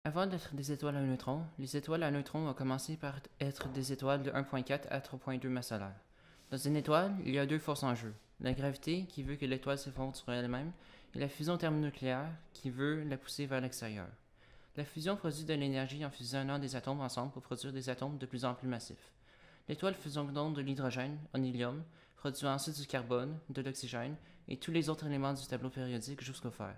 Avant d'être des étoiles à neutrons, les étoiles à neutrons ont commencé par être des étoiles de 1.4 à 3.2 masses solaires. Dans une étoile, il y a deux forces en jeu, la gravité qui veut que l'étoile s'effondre sur elle-même et la fusion thermonucléaire qui veut la pousser vers l'extérieur. La fusion produit de l'énergie en fusionnant des atomes ensemble pour produire des atomes de plus en plus massifs. L'étoile fusionne donc de l'hydrogène en hélium, produit ensuite du carbone, de l'oxygène et tous les autres éléments du tableau périodique jusqu'au fer.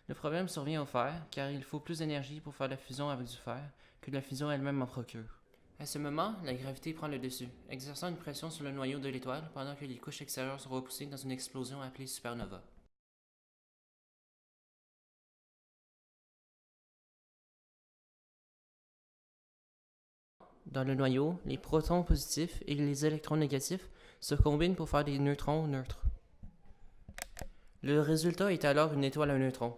Le problème survient au fer, car il faut plus d'énergie pour faire la fusion avec du fer que la fusion elle-même en procure. À ce moment, la gravité prend le dessus, exerçant une pression sur le noyau de l'étoile pendant que les couches extérieures sont repoussées dans une explosion appelée supernova. Dans le noyau, les protons positifs et les électrons négatifs se combinent pour faire des neutrons neutres. Le résultat est alors une étoile à neutrons.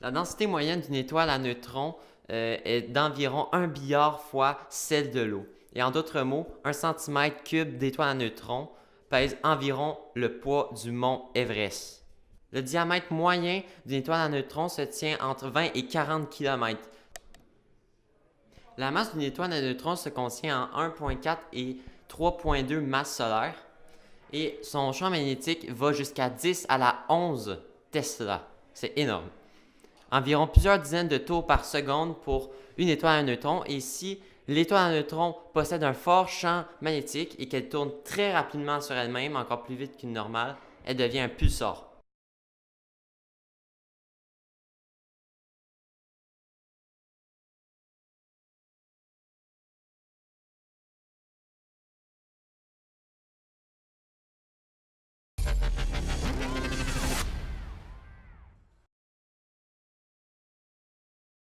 La densité moyenne d'une étoile à neutrons est d'environ 1 billiard fois celle de l'eau. Et en d'autres mots, 1 cm3 d'étoile à neutrons pèse environ le poids du mont Everest. Le diamètre moyen d'une étoile à neutrons se tient entre 20 et 40 km. La masse d'une étoile à neutrons se contient en 1,4 et 3,2 masses solaires et son champ magnétique va jusqu'à 10 à la 11 Tesla. C'est énorme. Environ plusieurs dizaines de tours par seconde pour une étoile à neutrons. Et si l'étoile à neutrons possède un fort champ magnétique et qu'elle tourne très rapidement sur elle-même, encore plus vite qu'une normale, elle devient un pulsar.